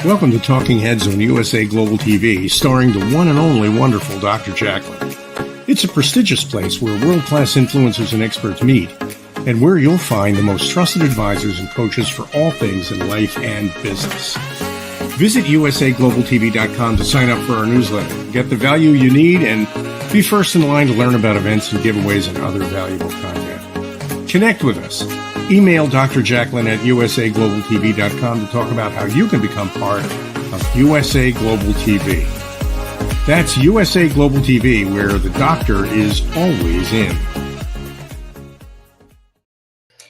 Welcome to Talking Heads on USA Global TV, starring the one and only wonderful Dr. Jacalyn. It's a prestigious place where world-class influencers and experts meet, and where you'll find the most trusted advisors and coaches for all things in life and business. Visit usaglobaltv.com to sign up for our newsletter, get the value you need, and be first in line to learn about events and giveaways and other valuable content. Connect with us. Email Dr. Jacalyn at usaglobaltv.com to talk about how you can become part of USA Global TV. That's USA Global TV, where the doctor is always in.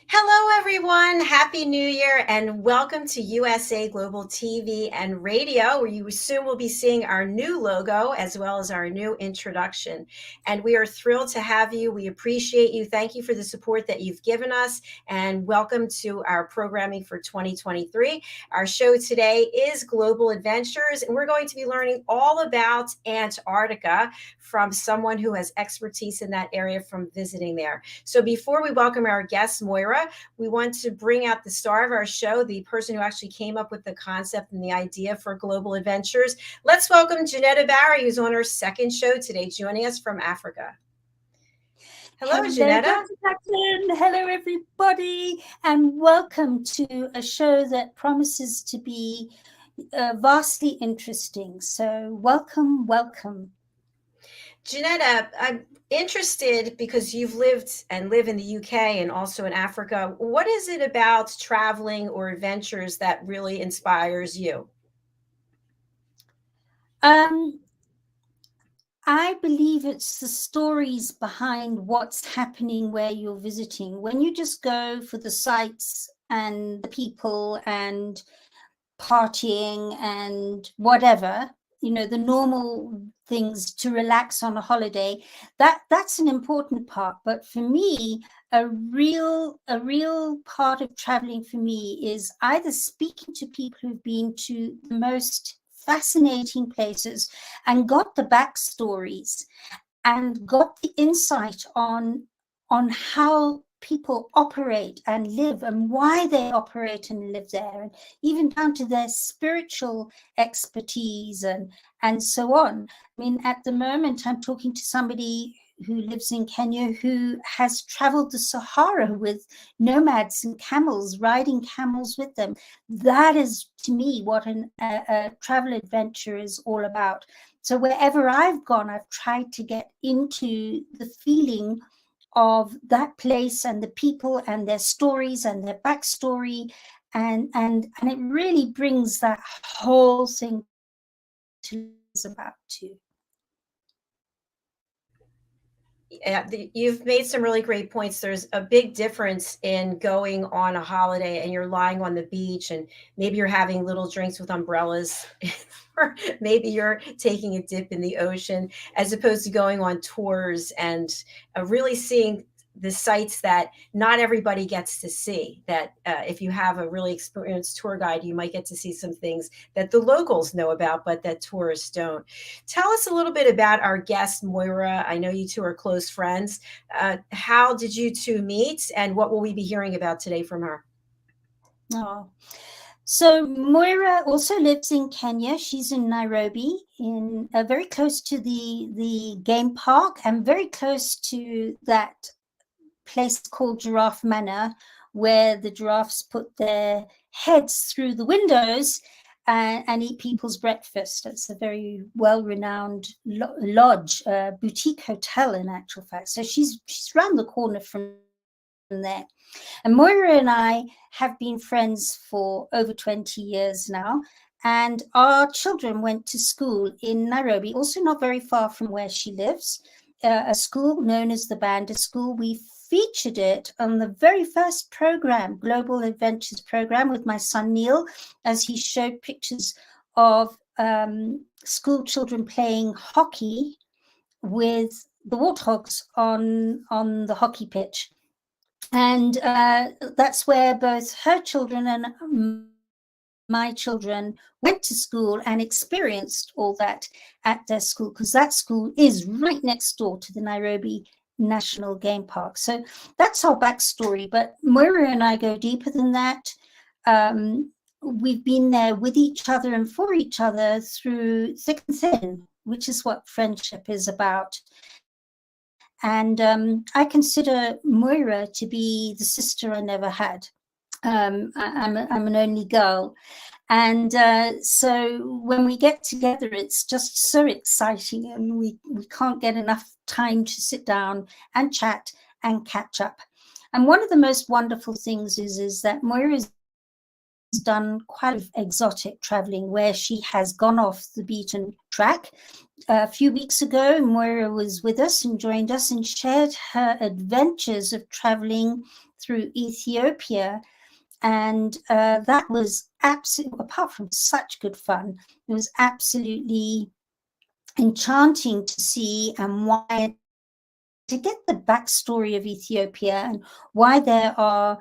Hello, everyone. Happy New Year and welcome to USA Global TV and Radio, where you soon will be seeing our new logo as well as our new introduction. And we are thrilled to have you. We appreciate you. Thank you for the support that you've given us, and welcome to our programming for 2023. Our show today is Global Adventures, and we're going to be learning all about Antarctica from someone who has expertise in that area from visiting there. So before we welcome our guest, Moyra, we want to bring out the star of our show, the person who actually came up with the concept and the idea for Global Adventures. Let's welcome JenettaBarry, who's on her second show today, joining us from Africa. Hello, Jenetta. Dr. Jacalyn. Hello, everybody, and welcome to a show that promises to be vastly interesting. So welcome, welcome. Jenetta, I'm interested because you've lived and live in the UK and also in Africa. What is it about traveling or adventures that really inspires you? I believe it's the stories behind what's happening where you're visiting. When you just go for the sights and the people and partying and whatever, you know, the normal things to relax on a holiday, that's an important part. But for me, a real part of traveling for me is either speaking to people who've been to the most fascinating places and got the backstories and got the insight on how people operate and live and why they operate and live there, and even down to their spiritual expertise and so on. I mean, at the moment, I'm talking to somebody who lives in Kenya who has traveled the Sahara with nomads and camels, riding camels with them. That is, to me, what a travel adventure is all about. So wherever I've gone, I've tried to get into the feeling of that place and the people and their stories and their backstory, and it really brings that whole thing to is about too. Yeah, you've made some really great points. There's a big difference in going on a holiday and you're lying on the beach and maybe you're having little drinks with umbrellas or maybe you're taking a dip in the ocean, as opposed to going on tours and really seeing the sites that not everybody gets to see. That if you have a really experienced tour guide, you might get to see some things that the locals know about, but that tourists don't. Tell us a little bit about our guest, Moyra. I know you two are close friends. How did you two meet, and what will we be hearing about today from her? Oh, so Moyra also lives in Kenya. She's in Nairobi, in very close to the game park and very close to that place called Giraffe Manor, where the giraffes put their heads through the windows and eat people's breakfast. It's a very well-renowned lodge, boutique hotel in actual fact. So she's around the corner from there. And Moyra and I have been friends for over 20 years now. And our children went to school in Nairobi, also not very far from where she lives, a school known as the Banda School. We featured it on the very first program, Global Adventures program, with my son Neil, as he showed pictures of school children playing hockey with the warthogs on the hockey pitch. And that's where both her children and my children went to school and experienced all that at their school, because that school is right next door to the Nairobi National Game Park. So that's our backstory. But Moyra and I go deeper than that. we've been there with each other and for each other through thick and thin, which is what friendship is about. And I consider Moyra to be the sister I never had. I'm an only girl. And so when we get together, it's just so exciting, and we can't get enough time to sit down and chat and catch up. And one of the most wonderful things is that Moyra's done quite exotic traveling, where she has gone off the beaten track. A few weeks ago, Moyra was with us and joined us and shared her adventures of traveling through Ethiopia. And that was absolutely, apart from such good fun, it was absolutely enchanting to see, and why, to get the backstory of Ethiopia and why there are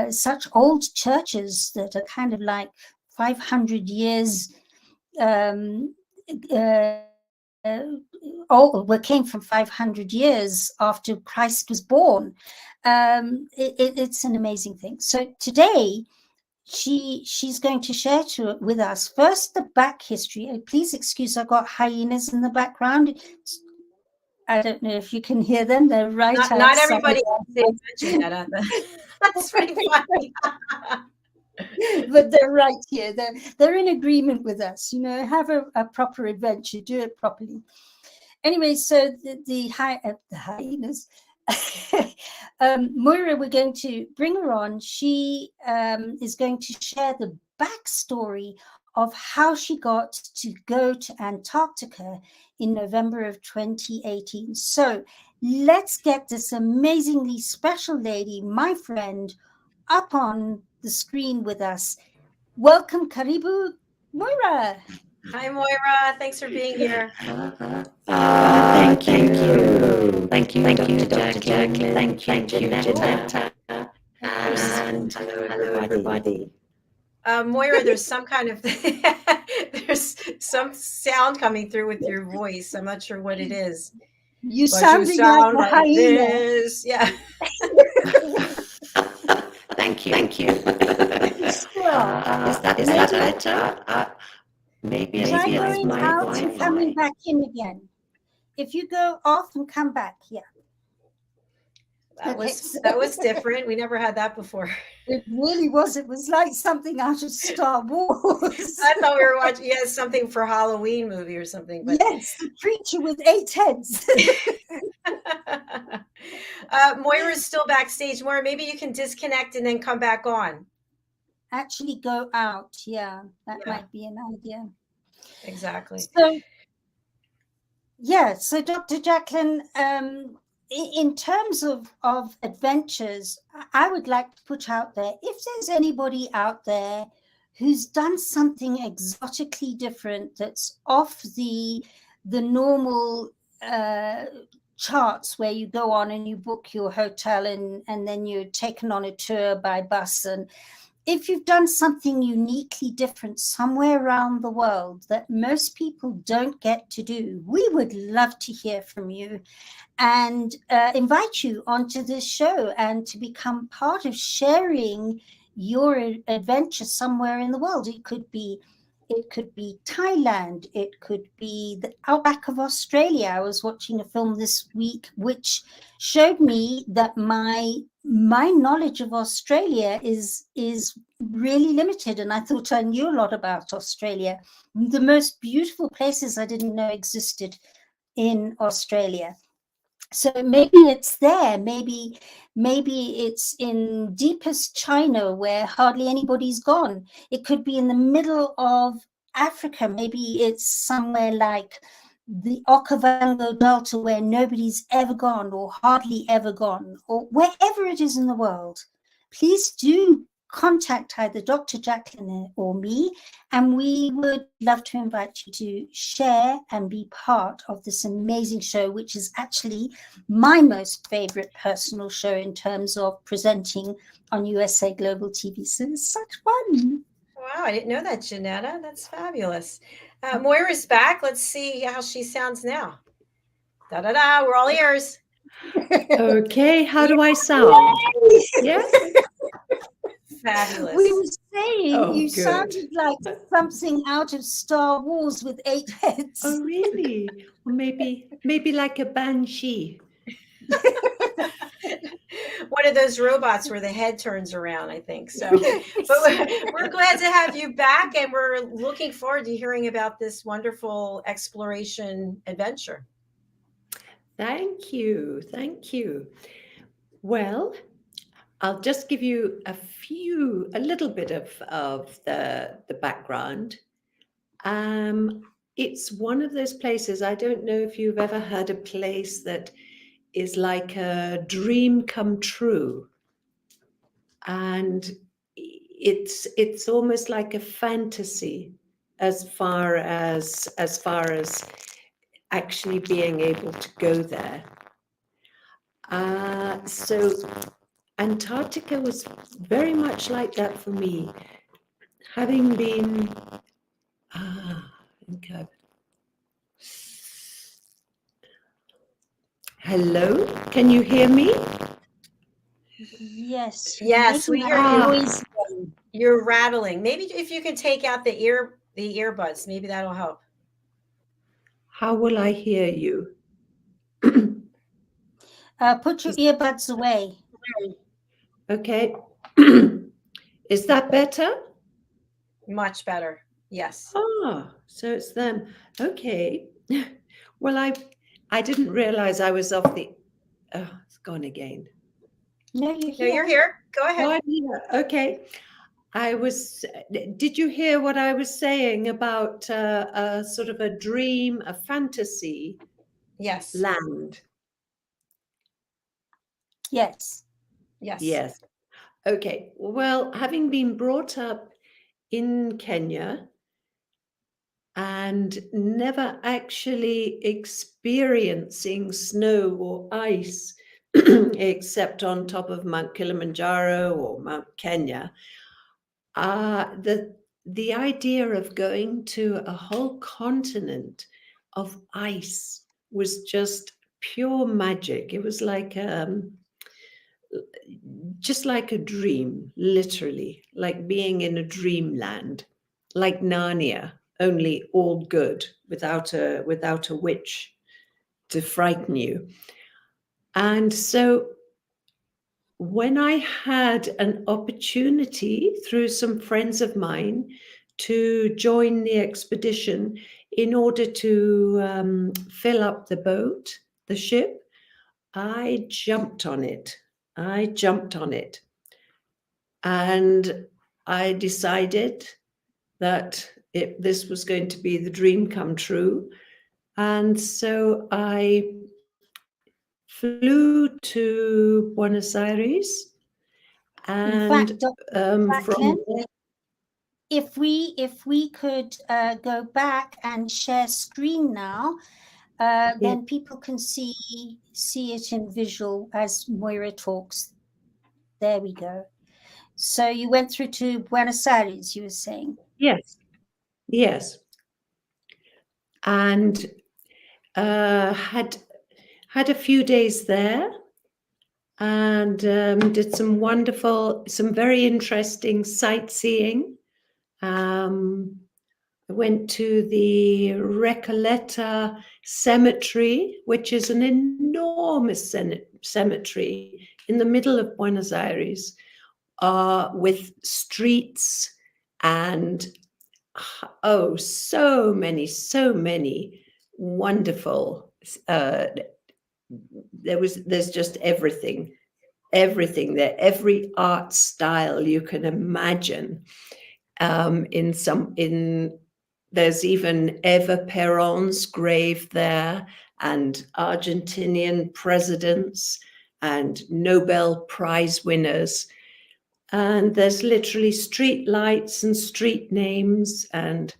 such old churches that are kind of like 500 years came from 500 years after Christ was born. It's an amazing thing. So today she's going to share with us first the back history. Please excuse, I've got hyenas in the background. I don't know if you can hear them. They're right outside. Not everybody mentioned that. That's pretty funny. But they're right here. They're in agreement with us. You know, have a proper adventure. Do it properly. Anyway, so the hyenas. Moyra, we're going to bring her on. She is going to share the backstory of how she got to go to Antarctica in November of 2018. So let's get this amazingly special lady, my friend, up on the screen with us. Welcome, Karibu, Moyra. Hi, Moyra. Thanks for being here. Thank you. Thank you, Dr. Jacalyn. Thank you, Jenetta. And hello, everybody. Moyra, there's some kind of there's some sound coming through with your voice. I'm not sure what it is. You sound like a hyena. This. Yeah. Thank you. Is that better? Maybe Try it's going my out Wi-Fi. and coming back in again. If you go off and come back, yeah. That was different. We never had that before. It really was. It was like something out of Star Wars. I thought we were watching something for Halloween movie or something. But yes, the creature with 8 heads. Moyra is still backstage. Moyra, maybe you can disconnect and then come back on. Actually go out. Yeah, that might be an idea. Exactly. So Dr. Jacalyn, in terms of adventures, I would like to put out there, if there's anybody out there who's done something exotically different that's off the normal charts, where you go on and you book your hotel and then you're taken on a tour by bus, and if you've done something uniquely different somewhere around the world that most people don't get to do, we would love to hear from you and invite you onto this show and to become part of sharing your adventure somewhere in the world. It could be Thailand. It could be the outback of Australia. I was watching a film this week which showed me that my knowledge of Australia is really limited, and I thought I knew a lot about Australia. The most beautiful places I didn't know existed in Australia. So maybe it's there, maybe it's in deepest China where hardly anybody's gone. It could be in the middle of Africa. Maybe it's somewhere like the Okavango Delta where nobody's ever gone or hardly ever gone, or wherever it is in the world. Please do contact either Dr. Jacalyn or me, and we would love to invite you to share and be part of this amazing show, which is actually my most favorite personal show in terms of presenting on USA Global TV. So it's such fun. Wow, I didn't know that, Jenetta. That's fabulous. Moyra's back. Let's see how she sounds now. Da-da-da, we're all ears. Okay, how do I sound? Yes? Fabulous. We were saying Oh, you good. sounded like something out of Star Wars with 8 heads. Oh, really? Or maybe like a banshee. One of those robots where the head turns around, I think. So, but we're glad to have you back, and we're looking forward to hearing about this wonderful exploration adventure. Thank you. Thank you. Well, I'll just give you a little bit of the background. It's one of those places, I don't know if you've ever heard a place that is like a dream come true. And it's almost like a fantasy as far as actually being able to go there. So Antarctica was very much like that for me, having been okay. Hello, can you hear me? Yes. Yes, we making hear that you. noise. You're rattling. Maybe if you can take out the earbuds, maybe that'll help. How will I hear you? Put your earbuds away. Okay. Is that better? Much better. Yes. Ah, so it's them. Okay. Well, I didn't realize I was off the. Oh, it's gone again. No, you're No, here. you're here. Go Oh, ahead. I'm here. Okay. Did you hear what I was saying about a sort of a dream, a fantasy Yes. land? Yes. Yes. Yes. Okay. Well, having been brought up in Kenya and never actually experiencing snow or ice except on top of Mount Kilimanjaro or Mount Kenya, the idea of going to a whole continent of ice was just pure magic. It was like just like a dream, literally, like being in a dreamland, like Narnia, only all good, without a witch to frighten you. And so when I had an opportunity through some friends of mine to join the expedition in order to fill up the boat, the ship, I jumped on it. And I decided that this was going to be the dream come true. And so I flew to Buenos Aires. And In fact, from Jacalyn, if we could go back and share screen now, then people can see it in visual as Moyra talks. There we go. So you went through to Buenos Aires, you were saying? Yes. And had a few days there, and did some very interesting sightseeing. I went to the Recoleta Cemetery, which is an enormous cemetery in the middle of Buenos Aires, with streets and so many wonderful. There's just everything there, every art style you can imagine. There's even Eva Perón's grave there, and Argentinian presidents and Nobel Prize winners. And there's literally street lights and street names, and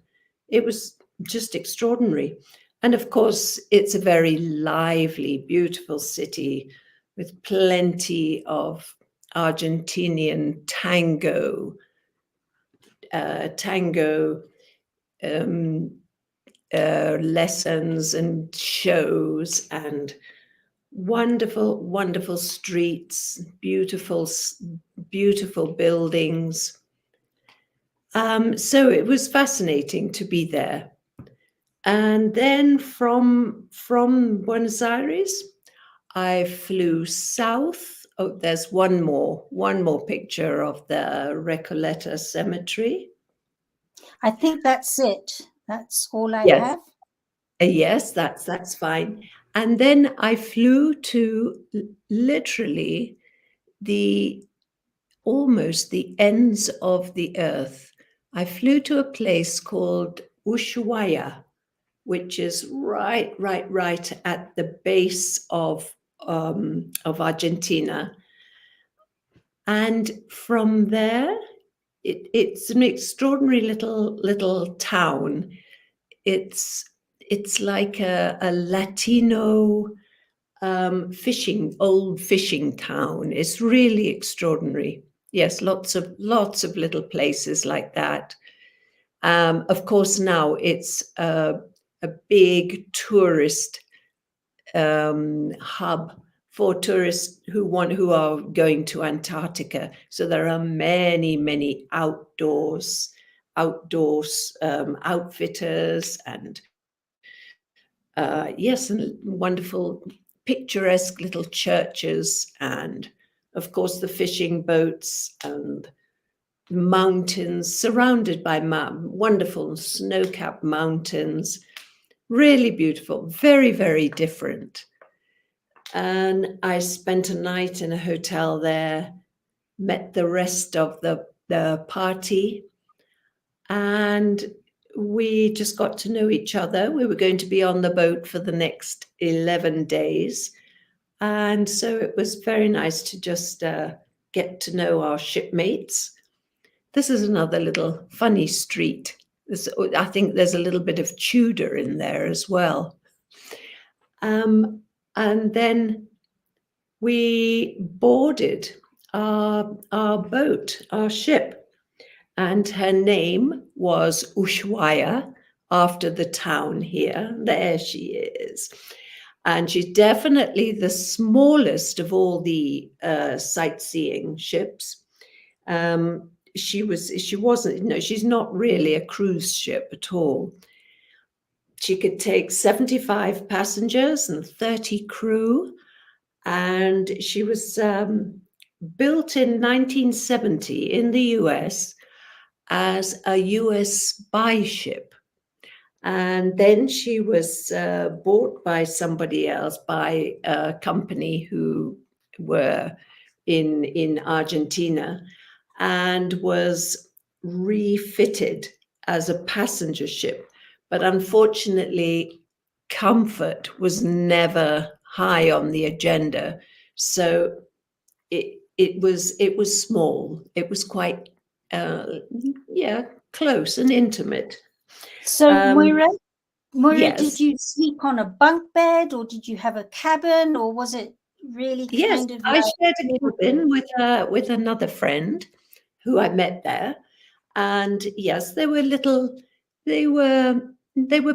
it was just extraordinary. And of course, it's a very lively, beautiful city with plenty of Argentinian tango lessons and shows, and Wonderful, wonderful streets, beautiful, beautiful buildings. So it was fascinating to be there. And then from Buenos Aires, I flew south. Oh, there's one more picture of the Recoleta Cemetery. I think that's it. That's all I Yes. have. Yes, that's fine. And then I flew to literally almost the ends of the earth. I flew to a place called Ushuaia, which is right at the base of Argentina. And from there, it's an extraordinary little town. It's like a Latino old fishing town. It's really extraordinary. Yes, lots of little places like that. Of course, now it's a big tourist hub for tourists who are going to Antarctica. So there are many outdoors outfitters and yes, and wonderful picturesque little churches, and of course the fishing boats and mountains surrounded by wonderful snow-capped mountains. Really beautiful, very different. And I spent a night in a hotel there, met the rest of the party, and we just got to know each other. We were going to be on the boat for the next 11 days. And so it was very nice to just get to know our shipmates. This is another little funny street. I think there's a little bit of Tudor in there as well. And then we boarded our boat, our ship. And her name was Ushuaia, after the town here. There she is. And she's definitely the smallest of all the sightseeing ships. She's not really a cruise ship at all. She could take 75 passengers and 30 crew. And she was built in 1970 in the US as a US spy ship. And then she was bought by somebody else, by a company who were in Argentina, and was refitted as a passenger ship. But unfortunately, comfort was never high on the agenda. So it was small. It was quite close and intimate. So, Moyra, yes. Did you sleep on a bunk bed, or did you have a cabin, or was it really kind of? I shared a cabin with another friend who I met there, and yes, they were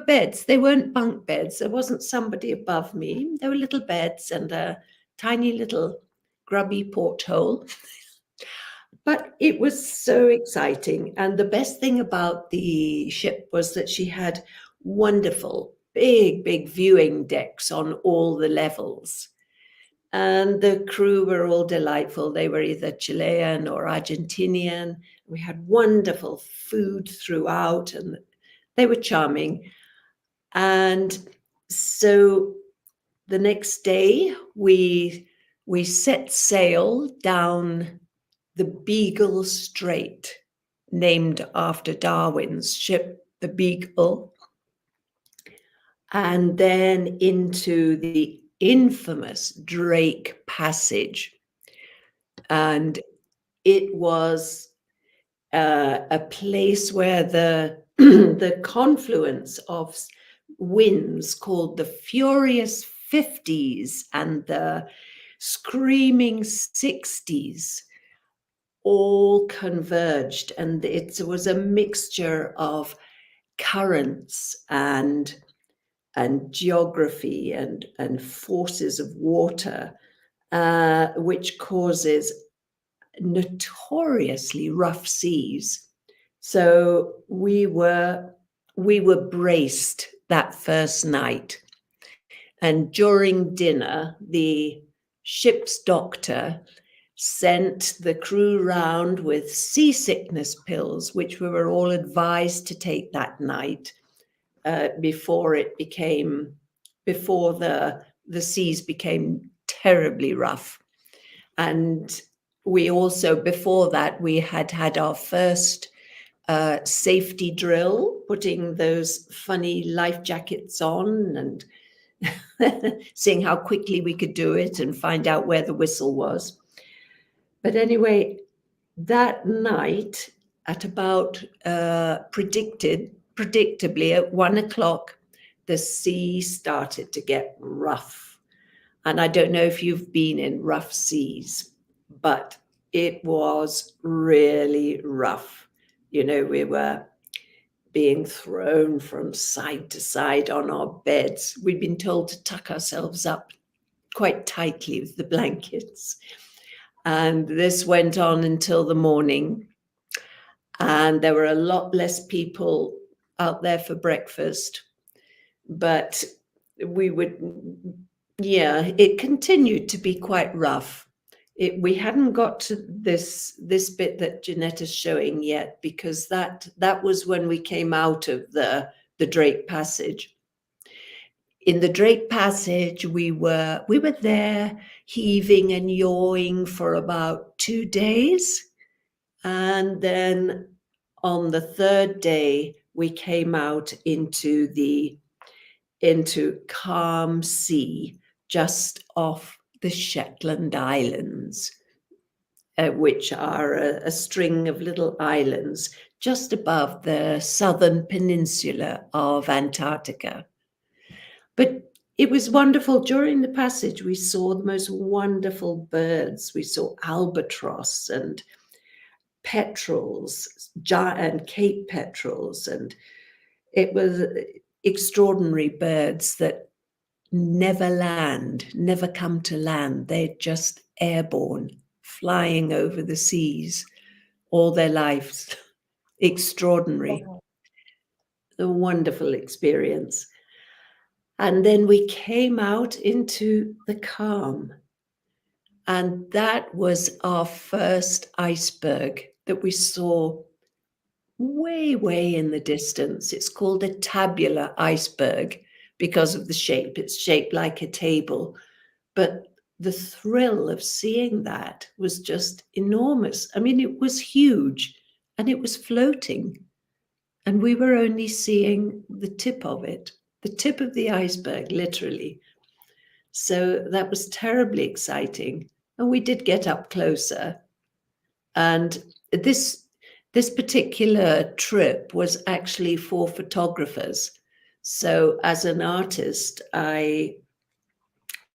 beds. They weren't bunk beds. There wasn't somebody above me. There were little beds and a tiny little grubby porthole. But it was so exciting. And the best thing about the ship was that she had wonderful, big viewing decks on all the levels. And the crew were all delightful. They were either Chilean or Argentinian. We had wonderful food throughout, and they were charming. And so the next day, we set sail down the Beagle Strait, named after Darwin's ship, the Beagle, and then into the infamous Drake Passage. And it was a place where the confluence of winds called the Furious 50s and the Screaming 60s all converged, and it was a mixture of currents and geography and forces of water, which causes notoriously rough seas. So we were braced that first night. And during dinner, the ship's doctor sent the crew round with seasickness pills, which we were all advised to take that night, before the seas became terribly rough. And we also, before that, we had our first safety drill, putting those funny life jackets on and seeing how quickly we could do it and find out where the whistle was. But anyway, that night at about predictably at 1 o'clock, the sea started to get rough. And I don't know if you've been in rough seas, but it was really rough. You know, we were being thrown from side to side on our beds. We'd been told to tuck ourselves up quite tightly with the blankets. And this went on until the morning. And there were a lot less people out there for breakfast. But it continued to be quite rough. We hadn't got to this bit that Jenetta's showing yet, because that was when we came out of the Drake Passage. In the Drake Passage, we were there heaving and yawing for about 2 days. And then on the third day, we came out into calm sea just off the Shetland Islands, which are a string of little islands just above the southern peninsula of Antarctica. But it was wonderful. During the passage, we saw the most wonderful birds. We saw albatross and petrels and Cape petrels, and it was extraordinary birds that never come to land. They're just airborne, flying over the seas all their lives. Extraordinary. A wonderful experience. And then we came out into the calm. And that was our first iceberg that we saw way, way in the distance. It's called a tabular iceberg because of the shape. It's shaped like a table. But the thrill of seeing that was just enormous. I mean, it was huge and it was floating. And we were only seeing the tip of it, the tip of the iceberg, literally. So that was terribly exciting. And we did get up closer. And this particular trip was actually for photographers. So as an artist, I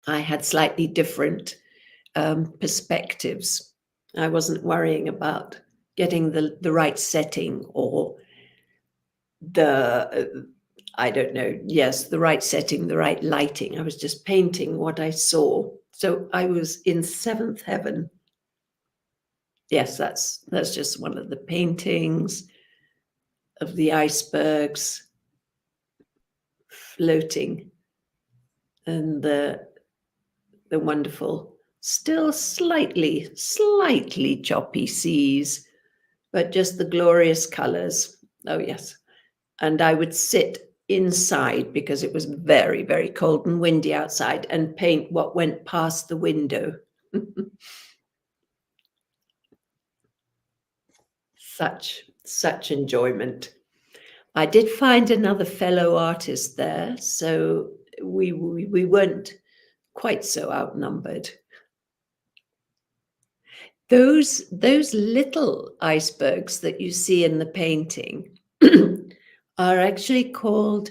had slightly different perspectives. I wasn't worrying about getting the right setting or the right setting, the right lighting. I was just painting what I saw. So I was in seventh heaven. Yes, that's just one of the paintings of the icebergs floating, and the wonderful, still slightly choppy seas, but just the glorious colors. Oh yes. And I would sit inside because it was very, very cold and windy outside and paint what went past the window. Such enjoyment. I did find another fellow artist there, so we weren't quite so outnumbered. Those little icebergs that you see in the painting are actually called,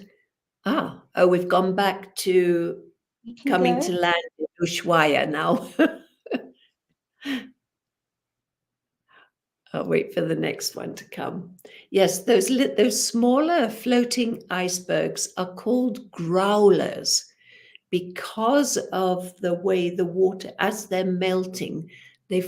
we've gone back to coming to land in Ushuaia now. I'll wait for the next one to come. Yes, those smaller floating icebergs are called growlers because of the way the water, as they're melting, there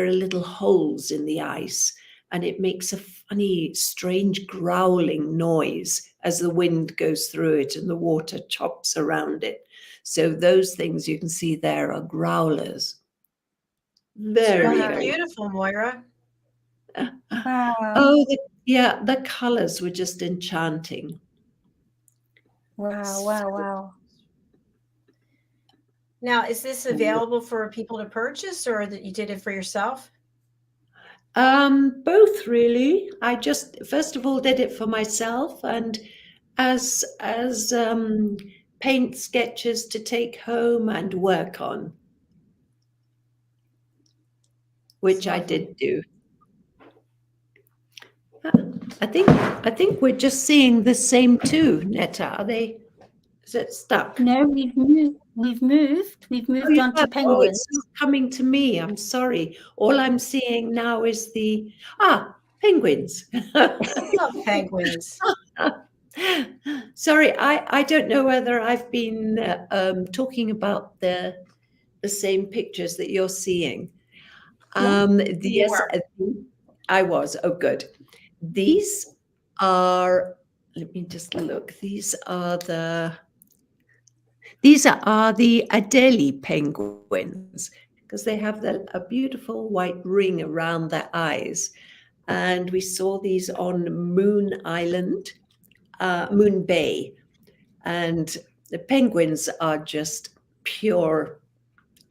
are little holes in the ice, and it makes a funny, strange growling noise as the wind goes through it and the water chops around it. So those things you can see there are growlers. Very, Really Wow. beautiful, Moyra. Wow. Oh, the colors were just enchanting. Wow. Wow. Wow. Now, is this available for people to purchase, or that you did it for yourself? Both really. I just first of all did it for myself and as paint sketches to take home and work on, which I did do. I think we're just seeing the same too, Netta. Is it stuck? No, we've moved. We've moved you on to have? Oh, penguins. it's not coming to me. I'm sorry. All I'm seeing now is penguins. Oh, penguins. Sorry, I don't know whether I've been talking about the same pictures that you're seeing. Yes, were. I was. Oh, good. These are. Let me just look. These are the Adelie penguins because they have a beautiful white ring around their eyes, and we saw these on Moon Island. Moon Bay, and the penguins are just pure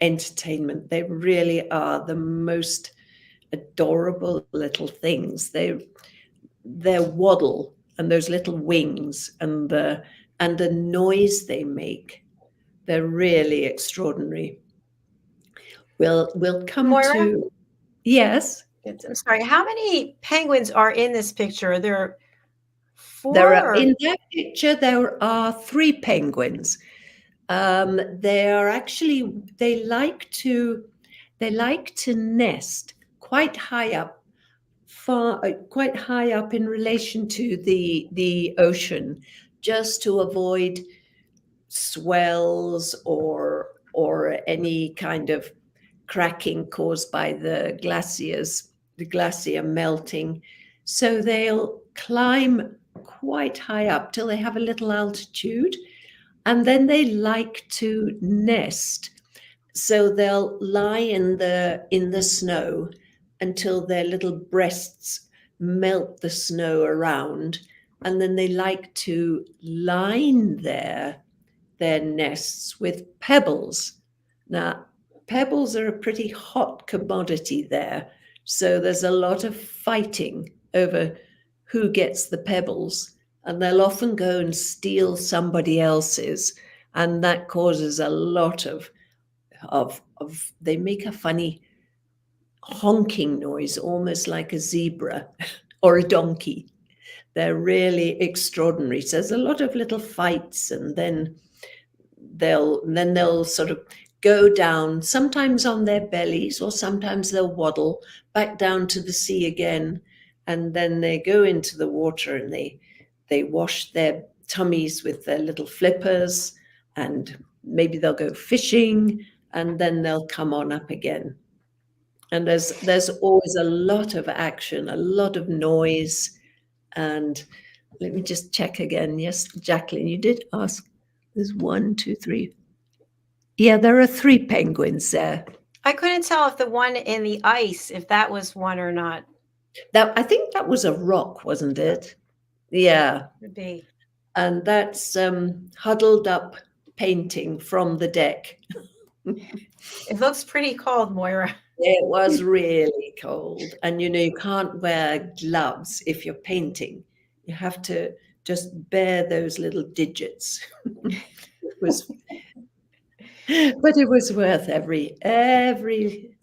entertainment. They really are the most adorable little things. Their waddle and those little wings and the noise they make, they're really extraordinary. We'll come Moyra? to yes. I'm sorry. How many penguins are in this picture? There are 4. In that picture, there are 3 penguins. They like to nest quite high up, quite high up in relation to the ocean, just to avoid swells or any kind of cracking caused by the glacier melting. So they'll climb quite high up till they have a little altitude, and then they like to nest. So they'll lie in the snow until their little breasts melt the snow around, and then they like to line their nests with pebbles. Now, pebbles are a pretty hot commodity there, so there's a lot of fighting over who gets the pebbles, and they'll often go and steal somebody else's, and that causes a lot of they make a funny honking noise, almost like a zebra or a donkey. They're really extraordinary. So there's a lot of little fights, and then they'll sort of go down, sometimes on their bellies, or sometimes they'll waddle back down to the sea again, and then they go into the water and they wash their tummies with their little flippers, and maybe they'll go fishing, and then they'll come on up again. And there's always a lot of action, a lot of noise. And let me just check again. Yes, Jacalyn, you did ask. There's 1, 2, 3. Yeah, there are 3 penguins there. I couldn't tell if the one in the ice, if that was one or not. I think that was a rock, wasn't it? Yeah. Would be. And that's huddled up painting from the deck. It looks pretty cold, Moyra. It was really cold. And you can't wear gloves if you're painting. You have to just bare those little digits. But it was worth every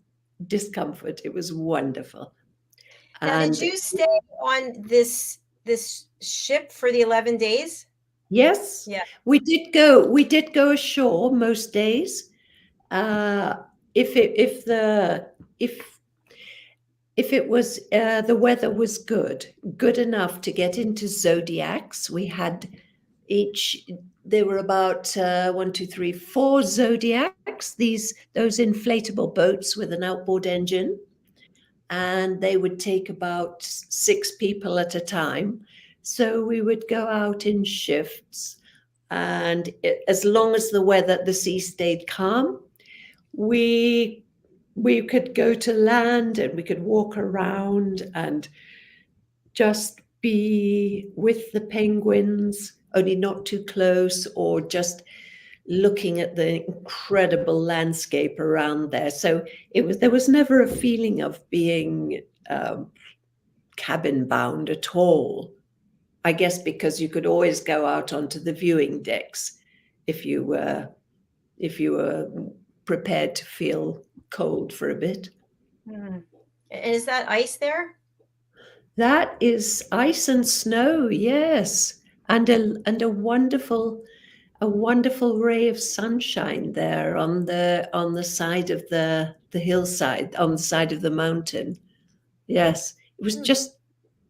discomfort. It was wonderful. Now, did you stay on this ship for the 11 days? Yes. Yeah. We did go ashore most days. If if it was the weather was good enough to get into zodiacs, we had there were about 4 zodiacs, those inflatable boats with an outboard engine, and they would take about 6 people at a time. So we would go out in shifts, and as long as the sea stayed calm, we could go to land and we could walk around and just be with the penguins, only not too close, or just looking at the incredible landscape around there. So there was never a feeling of being cabin bound at all. I guess because you could always go out onto the viewing decks if you were prepared to feel cold for a bit. And is that ice there? That is ice and snow, yes, and a wonderful ray of sunshine there on the side of the hillside, on the side of the mountain. Yes, it was just,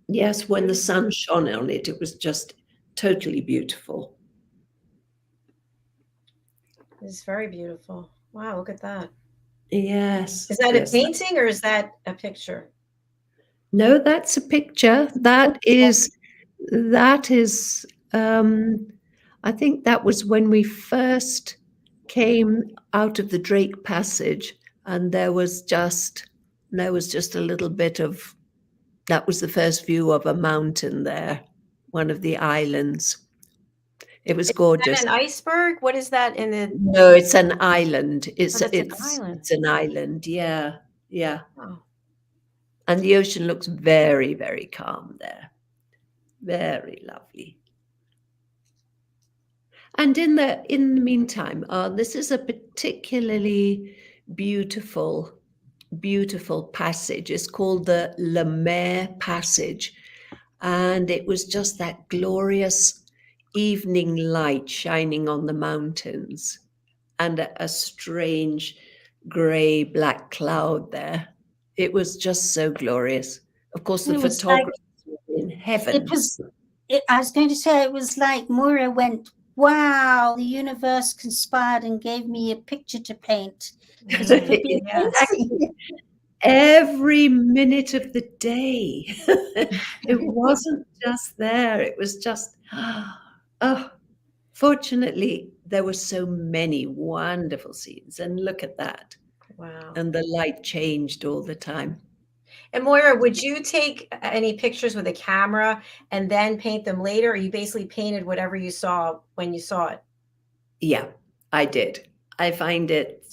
yes, when the sun shone on it, it was just totally beautiful. It's very beautiful. Wow, look at that. Yes. Is that yes. a painting or is that a picture? No, that's a picture. That is, I think that was when we first came out of the Drake Passage, and there was just a little bit of, that was the first view of a mountain there, one of the islands. It was gorgeous. Is that an iceberg? What is that in the? No, it's an island. It's an island. It's an island. Yeah, yeah. Oh. And the ocean looks very, very calm there. Very lovely. And in the meantime, this is a particularly beautiful passage. It's called the Le Maire Passage. And it was just that glorious evening light shining on the mountains and a strange grey black cloud there. It was just so glorious. Of course, the photographers were in heaven. I was going to say, it was like Moyra went, wow, the universe conspired and gave me a picture to paint. Every minute of the day. It wasn't just there. It was just, fortunately, there were so many wonderful scenes. And look at that. Wow. And the light changed all the time. And Moyra, would you take any pictures with a camera and then paint them later, or you basically painted whatever you saw when you saw it? Yeah, I did. I find it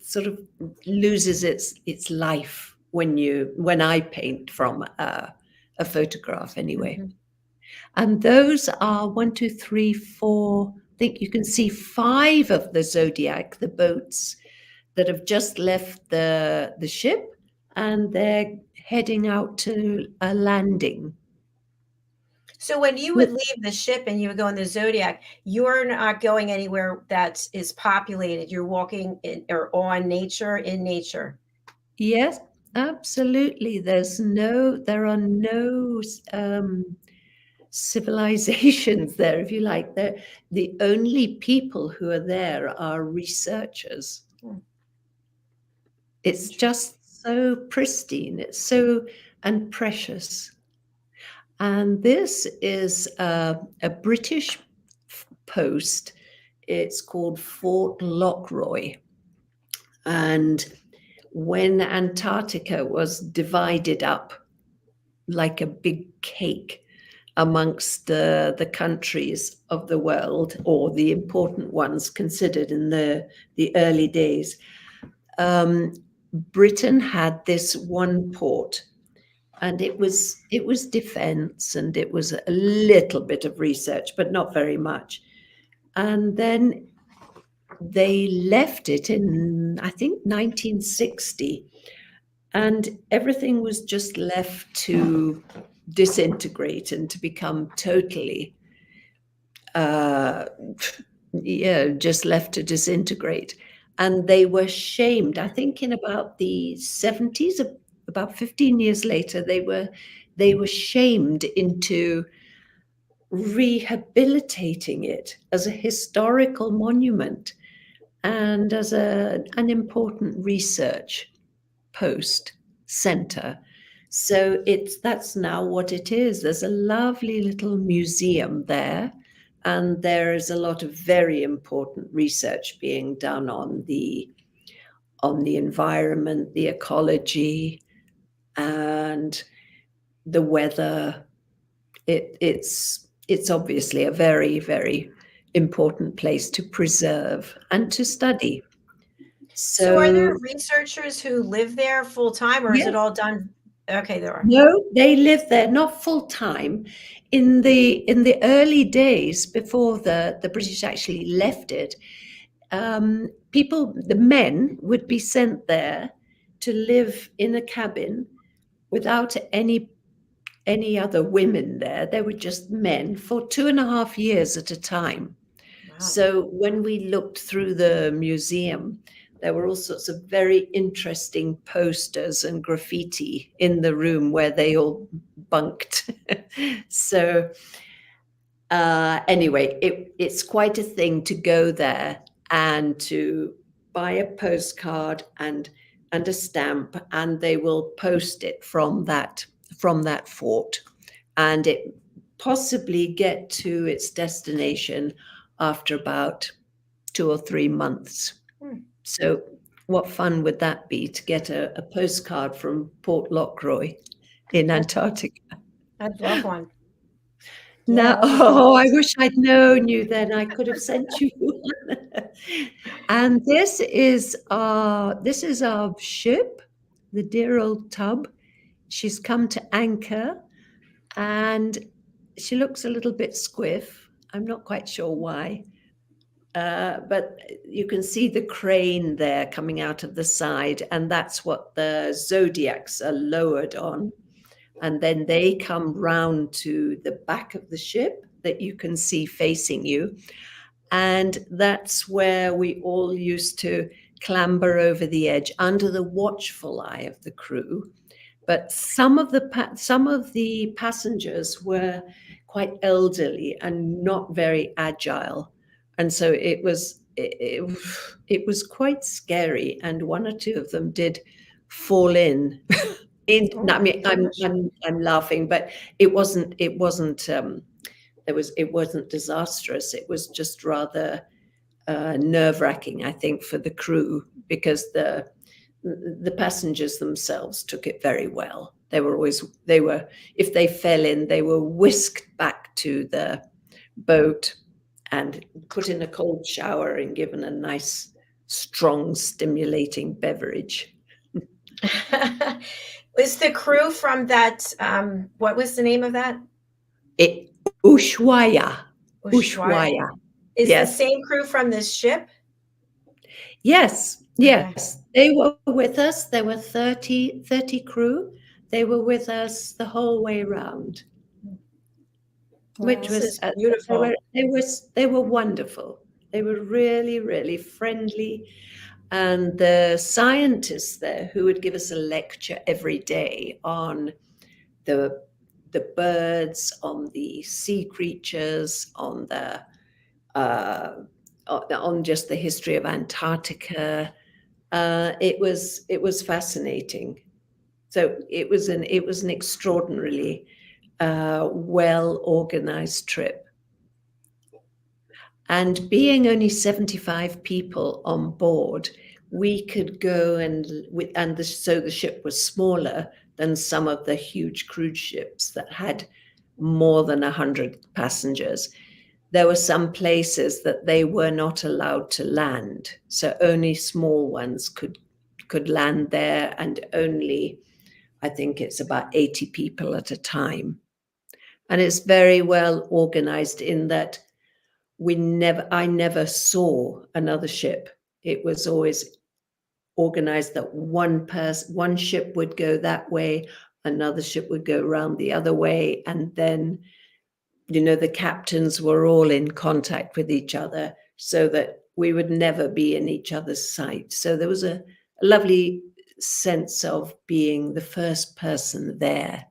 sort of loses its life when I paint from a photograph anyway. Mm-hmm. And those are 1, 2, 3, 4. I think you can see 5 of the Zodiac, the boats that have just left the ship, and they're heading out to a landing. So when you would leave the ship and you would go in the Zodiac, you're not going anywhere that is populated. You're walking in on nature, in nature. Yes, absolutely. There are no civilizations there, if you like. The only people who are there are researchers. It's just so pristine. It's so and precious. And this is a British post. It's called Fort Lockroy. And when Antarctica was divided up like a big cake amongst the countries of the world, or the important ones considered in the early days, Britain had this one port. And it was defense, and it was a little bit of research, but not very much. And then they left it in, I think, 1960. And everything was just left to disintegrate and to become totally, just left to disintegrate. And they were shamed, I think in about the 70s, about 15 years later, they were shamed into rehabilitating it as a historical monument and as an important research post center. So that's now what it is. There's a lovely little museum there, and there is a lot of very important research being done on the environment, the ecology, and the weather. It's obviously a very, very important place to preserve and to study. So are there researchers who live there full time, or is it all done? Okay, there are. No, they live there, not full time. In the early days before the British actually left it, the men would be sent there to live in a cabin without any other women there. They were just men for 2.5 years at a time. Wow. So when we looked through the museum, there were all sorts of very interesting posters and graffiti in the room where they all bunked. So anyway, it's quite a thing to go there and to buy a postcard and a stamp, and they will post it from that fort, and it possibly get to its destination after about 2 or 3 months. So what fun would that be to get a postcard from Port Lockroy in Antarctica? I'd love one. Now, I wish I'd known you then. I could have sent you one. And this is our ship, the dear old tub. She's come to anchor, and she looks a little bit squiff. I'm not quite sure why. But you can see the crane there coming out of the side, and that's what the zodiacs are lowered on. And then they come round to the back of the ship that you can see facing you. And that's where we all used to clamber over the edge under the watchful eye of the crew. But some of the passengers were quite elderly and not very agile. And so it was quite scary, and 1 or 2 of them did fall in. I mean, I'm laughing, but it wasn't disastrous. It was just rather nerve-wracking, I think, for the crew, because the passengers themselves took it very well. If they fell in, they were whisked back to the boat and put in a cold shower and given a nice, strong, stimulating beverage. Was the crew from that, what was the name of that? Ushuaia. Is the same crew from this ship? Yes. They were with us. There were 30 crew. They were with us the whole way round. Which was beautiful. They were wonderful. They were really, really friendly. And the scientists there, who would give us a lecture every day on the birds, on the sea creatures, on just the history of Antarctica, it was fascinating. So it was an extraordinarily well-organized trip. And being only 75 people on board, we could go so the ship was smaller than some of the huge cruise ships that had more than 100 passengers. There were some places that they were not allowed to land, so only small ones could land there, and only, I think it's about 80 people at a time. And it's very well organized in that I never saw another ship. It was always organized that one ship would go that way, another ship would go around the other way, and then, the captains were all in contact with each other so that we would never be in each other's sight. So there was a lovely sense of being the first person there.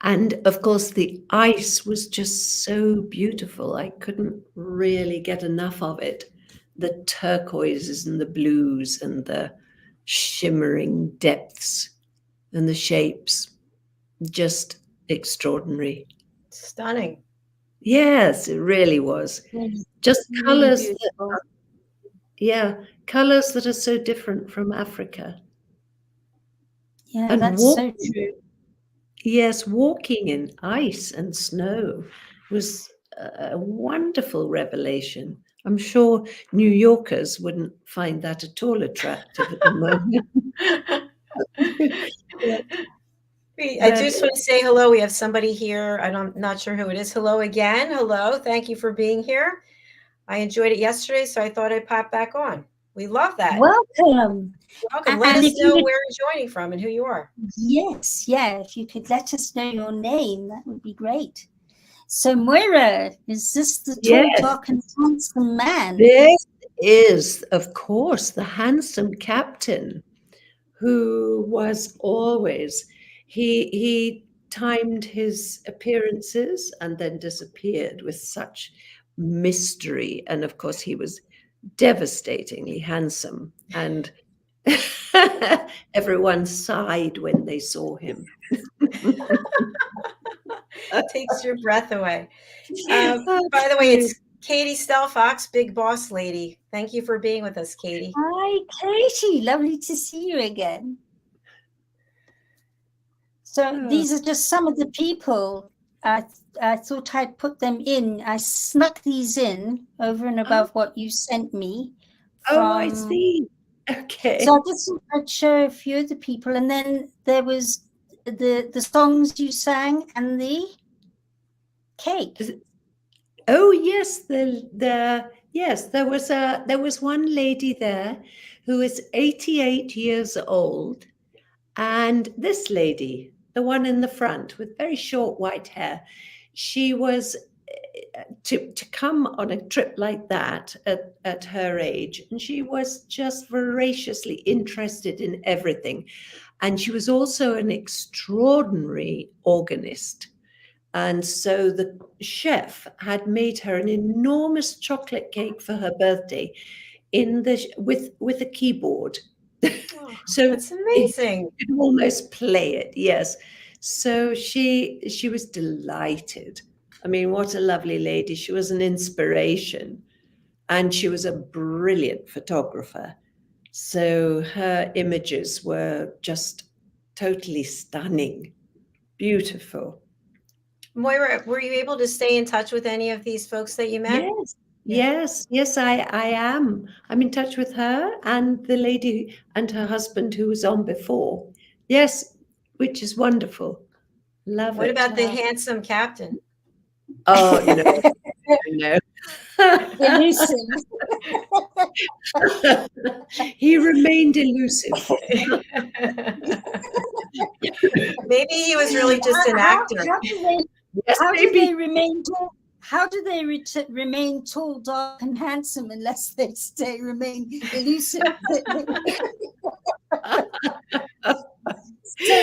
And of course, the ice was just so beautiful. I couldn't really get enough of it. The turquoises and the blues and the shimmering depths and the shapes, just extraordinary. Stunning. Yes, it really was. Just Really colors beautiful. colors that are so different from Africa. Yeah, And that's so true. Yes, walking in ice and snow was a wonderful revelation. I'm sure New Yorkers wouldn't find that at all attractive at the moment. I just want to say hello. We have somebody here. I'm not sure who it is. Hello again. Hello. Thank you for being here. I enjoyed it yesterday, so I thought I'd pop back on. We love that. Welcome. Welcome. Let And us if you know could- where you're joining from and who you are. Yes, yeah. If you could let us know your name, that would be great. So, Moyra, is this the tall, Yes. dark, and handsome man? This is, of course, the handsome captain who was always, he timed his appearances and then disappeared with such mystery. And of course, he was devastatingly handsome, and everyone sighed when they saw him. Takes your breath away. By the way, it's Katie Stelfox, Big Boss Lady. Thank you for being with us, Katie. Hi, Katie. Lovely to see you again. So these are just some of the people. I thought I'd put them in. I snuck these in over and above what you sent me. I see. Okay. So I just thought I'd show a few of the people, and then there was the songs you sang and the cake. Oh yes, yes, there was one lady there who is 88 years old, and this lady, the one in the front with very short white hair, she was to come on a trip like that at her age, and she was just voraciously interested in everything, and she was also an extraordinary organist. And so the chef had made her an enormous chocolate cake for her birthday with a keyboard. So that's amazing. You could almost play it, yes. So she was delighted. I mean, what a lovely lady. She was an inspiration, and she was a brilliant photographer. So her images were just totally stunning, beautiful. Moyra, were you able to stay in touch with any of these folks that you met? Yes, I am. I'm in touch with her and the lady and her husband who was on before. Yes, which is wonderful. Love it. What about the handsome captain? Oh, no. Elusive. He remained elusive. Maybe he was really just an actor. How do they remain tall? How do they remain tall, dark, and handsome unless they remain elusive? So,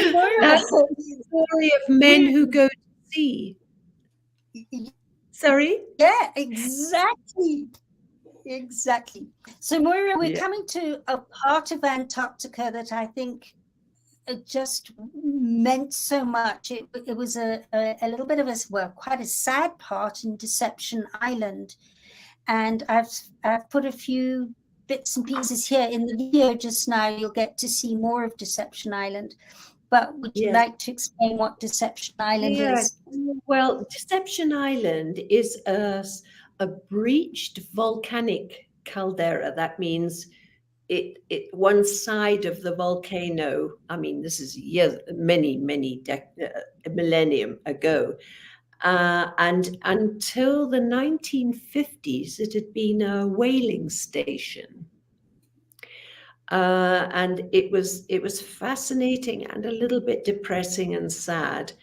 that's the story of men who go to sea. Sorry? Yeah, exactly. So, Moyra, we're coming to a part of Antarctica that I think just meant so much. It was a little bit of quite a sad part in Deception Island, and I've put a few bits and pieces here in the video just now. You'll get to see more of Deception Island. But would you like to explain what Deception Island is? Well, Deception Island is a breached volcanic caldera. That means it one side of the volcano. I mean, this is many millennium ago, and until the 1950s, it had been a whaling station. And it was fascinating and a little bit depressing and sad.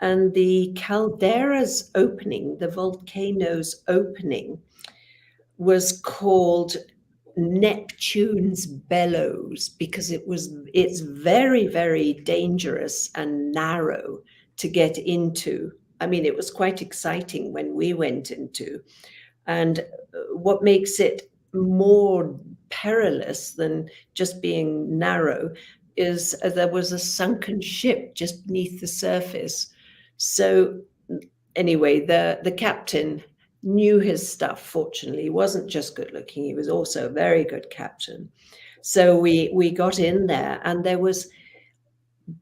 And the caldera's opening, the volcano's opening, was called Neptune's bellows, because it's very, very dangerous and narrow to get into. I mean, it was quite exciting when we went into, and what makes it more perilous than just being narrow is there was a sunken ship just beneath the surface. So anyway, the captain knew his stuff. Fortunately, he wasn't just good looking, he was also a very good captain. So we got in there, and there was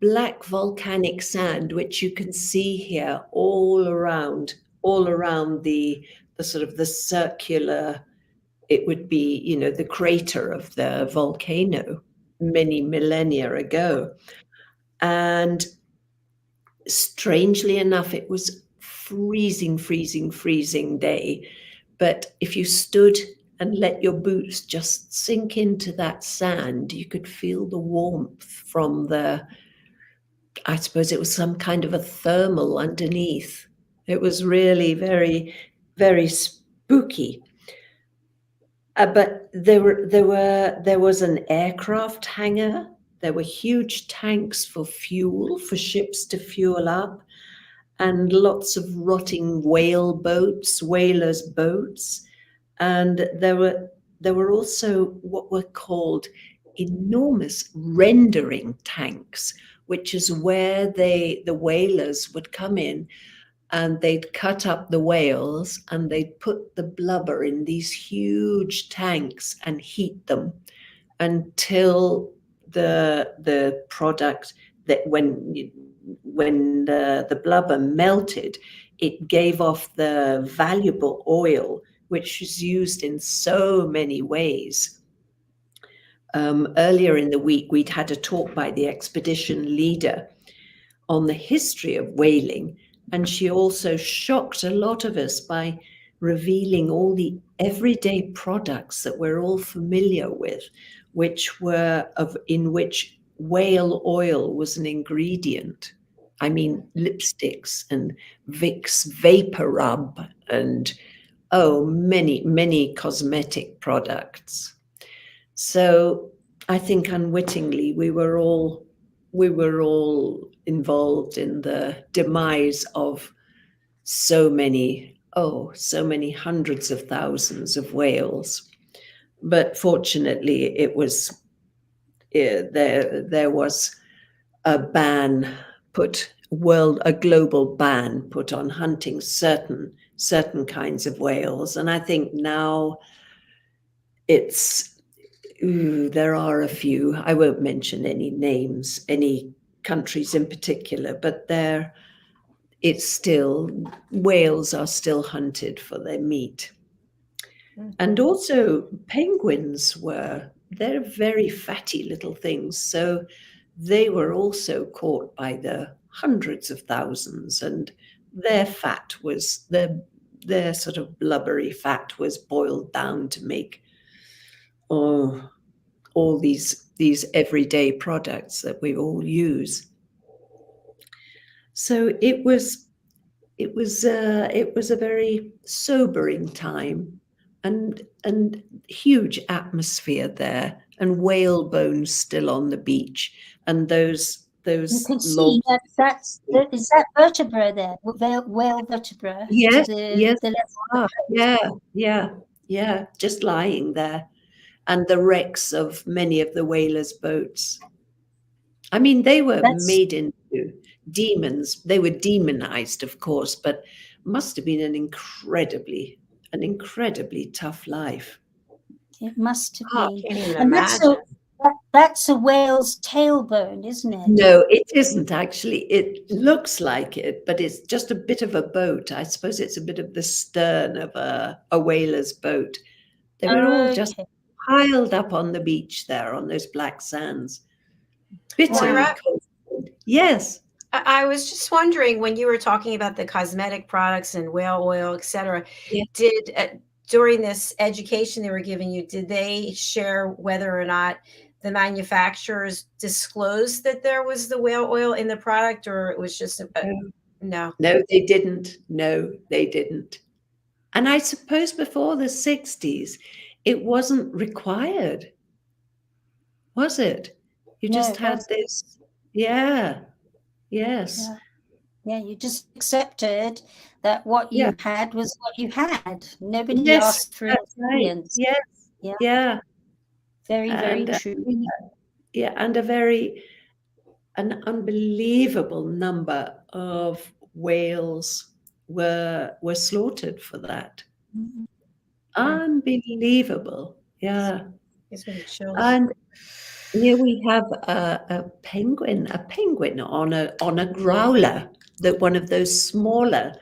black volcanic sand, which you can see here all around the sort of the circular, it would be, you know, the crater of the volcano many millennia ago. And strangely enough, it was freezing day. But if you stood and let your boots just sink into that sand, you could feel the warmth from I suppose it was some kind of a thermal underneath. It was really very, very spooky. But there was an aircraft hangar. There were huge tanks for fuel, for ships to fuel up, and lots of rotting whale boats, whalers' boats. And there were also what were called enormous rendering tanks, which is where the whalers would come in, and they'd cut up the whales and they'd put the blubber in these huge tanks and heat them until the product, that when the blubber melted, it gave off the valuable oil, which is used in so many ways. Earlier in the week, we'd had a talk by the expedition leader on the history of whaling, and she also shocked a lot of us by revealing all the everyday products that we're all familiar with, in which whale oil was an ingredient. I mean, lipsticks and Vicks Vapor Rub and many cosmetic products. So I think unwittingly we were all involved in the demise of so many hundreds of thousands of whales. But fortunately, there was a global ban put on hunting certain kinds of whales, and I think now there are a few. I won't mention any names, any countries in particular, but whales are still hunted for their meat. And also penguins they're very fatty little things. So they were also caught by the hundreds of thousands, and their sort of blubbery fat was boiled down to make all these everyday products that we all use. So it was a very sobering time, and huge atmosphere there, and whale bones still on the beach, and those you can see is that vertebra there, whale vertebra. Yes, yes. Yeah, just lying there, and the wrecks of many of the whalers' boats. I mean, they were made into demons. They were demonized, of course, but must have been an incredibly tough life. It must have been. Can't even imagine. That's a whale's tailbone, isn't it? No, it isn't actually. It looks like it, but it's just a bit of a boat. I suppose it's a bit of the stern of a whaler's boat. They were all just piled up on the beach there on those black sands. Bitter. Yes. I was just wondering, when you were talking about the cosmetic products and whale oil, etc., during this education they were giving you, did they share whether or not the manufacturers disclosed that there was the whale oil in the product, or it was just no? No, they didn't. And I suppose before the 60s, it wasn't required, was it? You No, just it had wasn't. this, yeah, yes, Yeah, you just accepted that what yeah, you had was what you had. Nobody yes, asked for that's right, experience. yes, Yeah, yeah, very, very and true. yeah, and an unbelievable number of whales were slaughtered for that. Mhm. Unbelievable, yeah. Gives me the chills. And here we have a penguin on a growler, that one of those smaller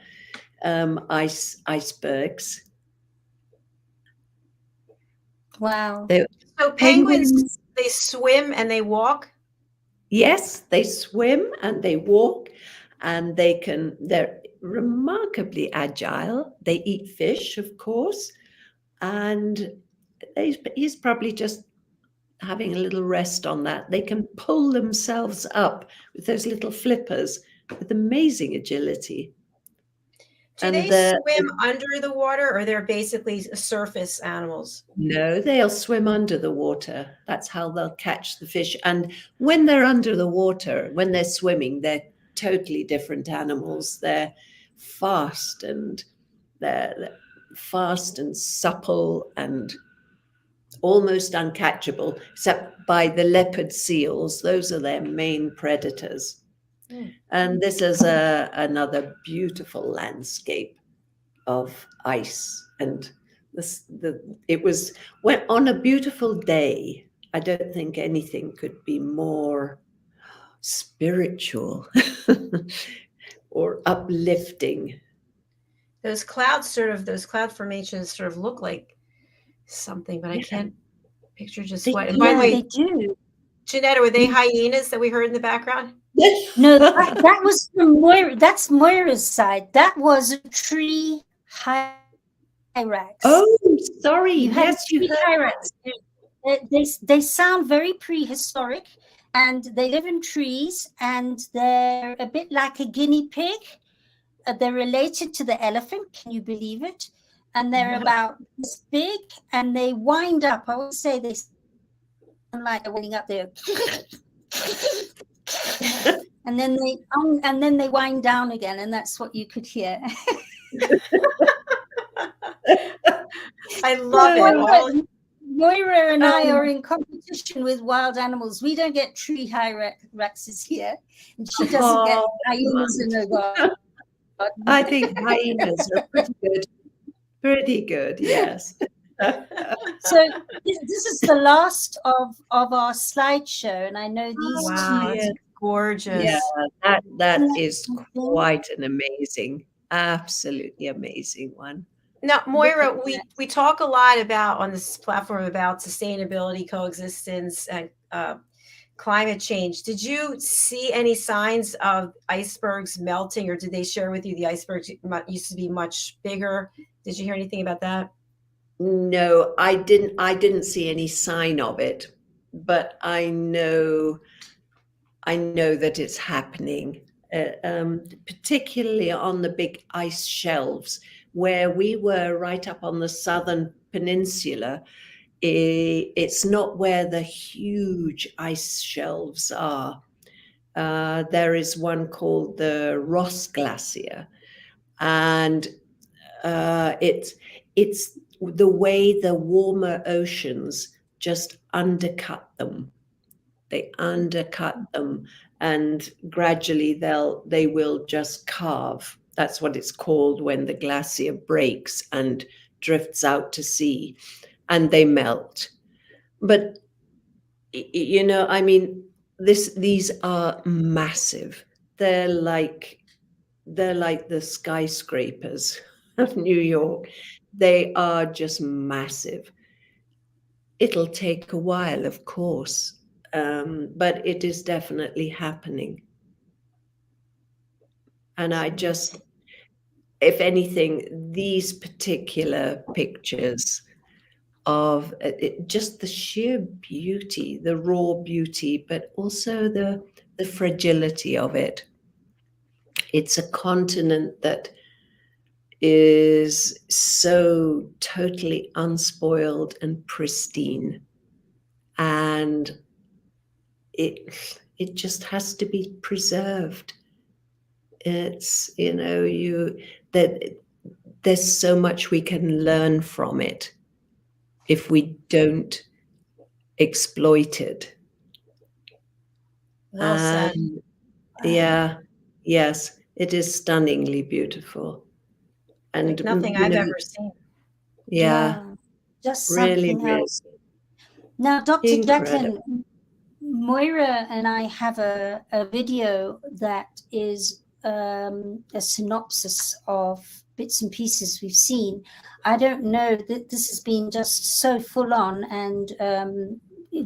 icebergs. Wow. The So penguins, penguins, they swim and they walk. yes, they swim and they walk, and they're remarkably agile. They eat fish, of course, and he's probably just having a little rest on that. They can pull themselves up with those little flippers with amazing agility. Do And they swim under the water, or they're basically surface animals? no, they'll swim under the water. That's how they'll catch the fish. And when they're under the water, when they're swimming, they're totally different animals. They're fast and supple and almost uncatchable, except by the leopard seals. Those are their main predators. And this is another beautiful landscape of ice. And it was when on a beautiful day. I don't think anything could be more spiritual or uplifting. Those cloud formations sort of look like something, but I can't picture just what. And by the Yeah, way, they do. Janetta, were they hyenas that we heard in the background? No, that was from Moyra. That's Moyra's side. That was a tree hyrax. Oh, sorry. You had Yes, you tree heard. hyrax. They sound very prehistoric, and they live in trees, and they're a bit like a guinea pig. They're related to the elephant. Can you believe it? And they're about this big, and they wind up. I would say they sound like they're winding up there. And then they wind down again, and that's what you could hear. I love it. Moyra and I are in competition with wild animals. We don't get tree hyraxes here, and she doesn't get hyenas in her garden. I think hyenas are pretty good. Pretty good, yes. So this is the last of our slideshow, and I know these Wow, two. it's gorgeous. Yeah, that is quite an amazing, absolutely amazing one. Now, Moyra, we talk a lot about on this platform about sustainability, coexistence, and climate change. Did you see any signs of icebergs melting, or did they share with you the icebergs used to be much bigger? Did you hear anything about that? No, I didn't see any sign of it, but I know that it's happening, particularly on the big ice shelves where we were right up on the southern peninsula. It's not where the huge ice shelves are. There is one called the Ross Glacier, and it's the way the warmer oceans just undercut them. They undercut them, and gradually they will just carve. That's what it's called when the glacier breaks and drifts out to sea, and they melt. But I mean, these are massive. They're like the skyscrapers of New York. They are just massive. It'll take a while, of course, but it is definitely happening. And if anything, these particular pictures of just the sheer beauty, the raw beauty, but also the fragility of it. It's a continent that is so totally unspoiled and pristine, and it just has to be preserved. It's, you know, there's so much we can learn from it if we don't exploit it. Well said. Yeah, yes, it is stunningly beautiful. And Like nothing you I've know, ever seen. yeah, just really, something really else. Now, Dr. incredible. Jacalyn, Moyra and I have a video that is a synopsis of bits and pieces we've seen. I don't know that this has been just so full on, and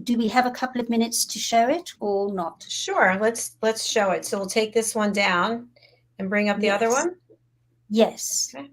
do we have a couple of minutes to show it or not? Sure, let's show it. So we'll take this one down and bring up the other Yes. one. Yes. Okay.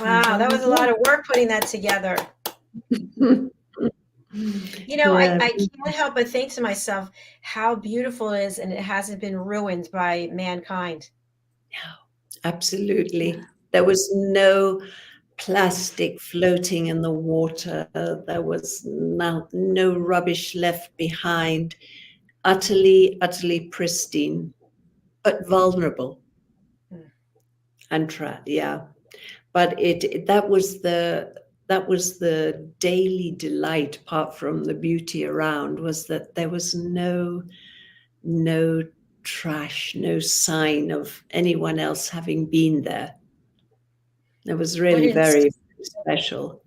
Wow, that was a lot of work putting that together. You know, Yeah. I can't help but think to myself how beautiful it is, and it hasn't been ruined by mankind. Absolutely. There was no plastic floating in the water. There was no rubbish left behind. Utterly, utterly pristine, but vulnerable. Hmm. And yeah. But that was the daily delight, apart from the beauty around, was that there was no trash, no sign of anyone else having been there. It was really very special.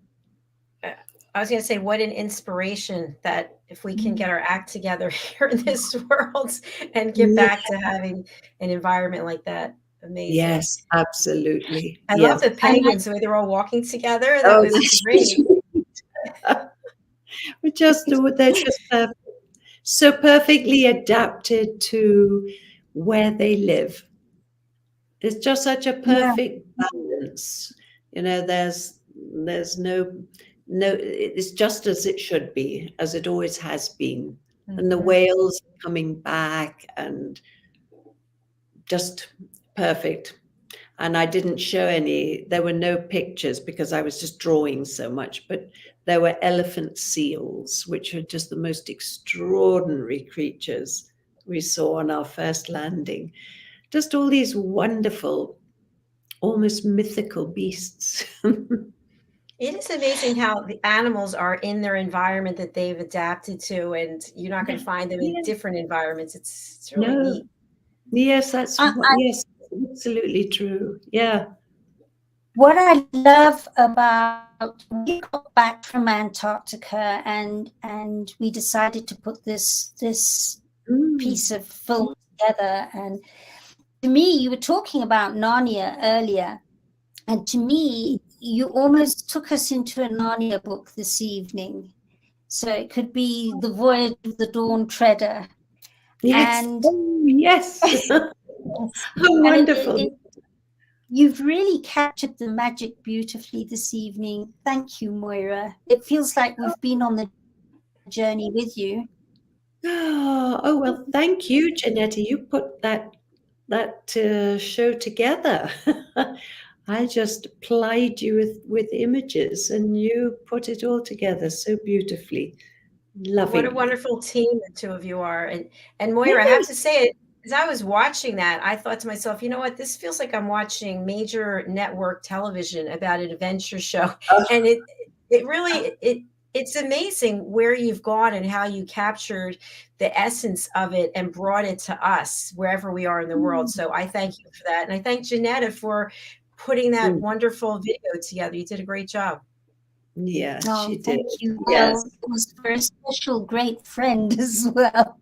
I was going to say, what an inspiration that if we can get our act together here in this world and get back to having an environment like that. Amazing. Yes, absolutely. I love the penguins, the way they're all walking together. That was great. they're just so perfectly adapted to where they live. It's just such a perfect balance. You know, there's no, it's just as it should be, as it always has been. Mm-hmm. And the whales coming back and just perfect. And I didn't show any, there were no pictures because I was just drawing so much, but there were elephant seals, which are just the most extraordinary creatures we saw on our first landing. Just all these wonderful, almost mythical beasts. It is amazing how the animals are in their environment that they've adapted to, and you're not going to find them in different environments. It's really neat. Yes, yes, absolutely true. Yeah. What I love about, we got back from Antarctica and we decided to put this piece of film together. And to me, you were talking about Narnia earlier, and to me, you almost took us into a Narnia book this evening. So it could be The Voyage of the Dawn Treader. Yes. And yes. How wonderful. You've really captured the magic beautifully this evening. Thank you, Moyra. It feels like we've been on the journey with you. Oh well, thank you, Jenetta. You put that show together. I just plied you with images, and you put it all together so beautifully. Lovely. What a wonderful team the two of you are. And Moyra, I have to say it, as I was watching that, I thought to myself, you know what, this feels like I'm watching major network television about an adventure show. And it really, it's amazing where you've gone and how you captured the essence of it and brought it to us wherever we are in the world. So I thank you for that. And I thank Jenetta for putting that wonderful video together. You did a great job. Yeah, she did. Thank you. Yes. Well, it was for a special great friend as well.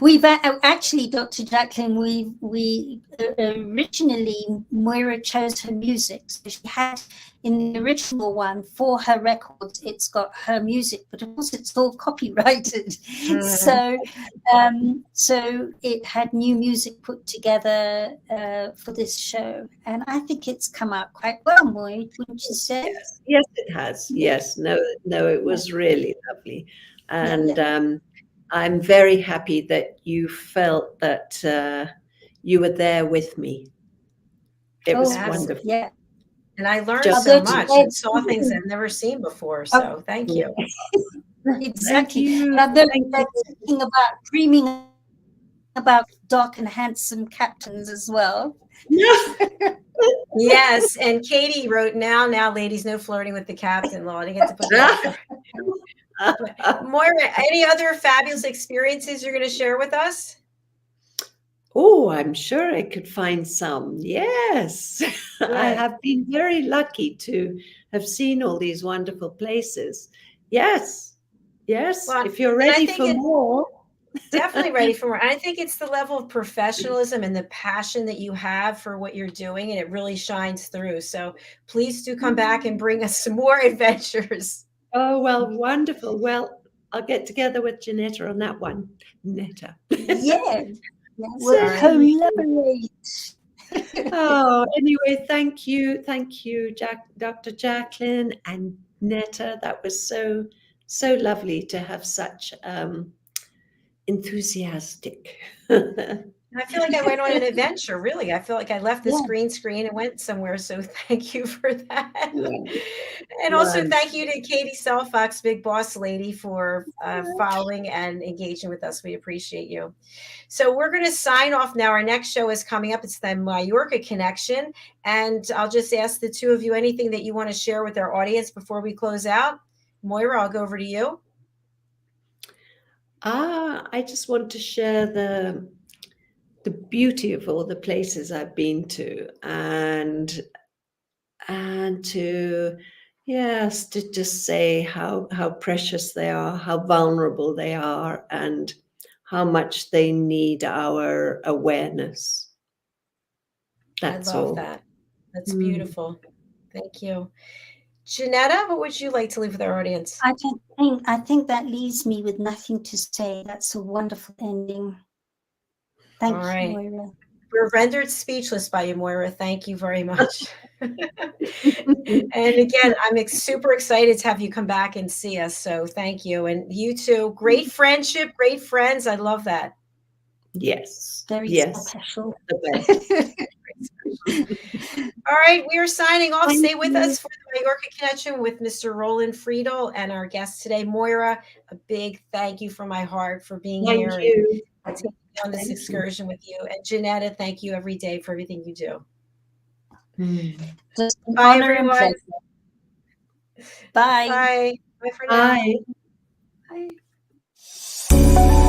We've actually, Dr. Jacalyn, we originally, Moyra chose her music. So she had in the original one for her records, it's got her music, but of course it's all copyrighted. So it had new music put together for this show. And I think it's come out quite well, Moyra, wouldn't you say? Yes, it has. Yes. No, it was really lovely. And I'm very happy that you felt that you were there with me. It was wonderful. Yeah. And I learned so much and saw things I've never seen before. So thank you. Exactly. And they're thinking about dreaming about dark and handsome captains as well. Yes, and Katie wrote, now, ladies, no flirting with the captain. Law, I didn't get to put that. Moyra, any other fabulous experiences you're going to share with us? Oh, I'm sure I could find some. Yes. I have been very lucky to have seen all these wonderful places. Yes. Well, if you're ready for more. Definitely ready for more. And I think it's the level of professionalism and the passion that you have for what you're doing, and it really shines through. So please do come back and bring us some more adventures. Oh, well, wonderful. Well, I'll get together with Jenetta on that one. Netta. Yeah. We'll collaborate. Oh, anyway, thank you, Dr. Jacalyn and Netta. That was so lovely to have such enthusiastic. I feel like I went on an adventure, really. I feel like I left this Yeah. green screen and went somewhere. So thank you for that. Yeah. And also Right. thank you to Katie Selfox, Big Boss Lady, for following and engaging with us. We appreciate you. So we're going to sign off now. Our next show is coming up. It's the Mallorca Connection. And I'll just ask the two of you anything that you want to share with our audience before we close out. Moyra, I'll go over to you. I just want to share the beauty of all the places I've been to, and to just say how precious they are, how vulnerable they are, and how much they need our awareness. That's I love all. that. That's beautiful. Thank you. Jenetta, what would you like to leave with our audience? I think that leaves me with nothing to say. That's a wonderful ending. Thank All you, right. Moyra. We're rendered speechless by you, Moyra. Thank you very much. And again, I'm super excited to have you come back and see us. So thank you. And you too. Great friendship, great friends. I love that. Yes. Very Yes. special. The best. All right, we are signing off. Thank Stay with you. us for the Mallorca Connection with Mr. Roland Friedel and our guest today, Moyra. A big thank you from my heart for being Thank here you. and taking on this Thank you. excursion with you. And Jenetta, thank you every day for everything you do. Just an Bye, honor and everyone. pleasure. Bye. Bye. Bye for now. Bye. Bye.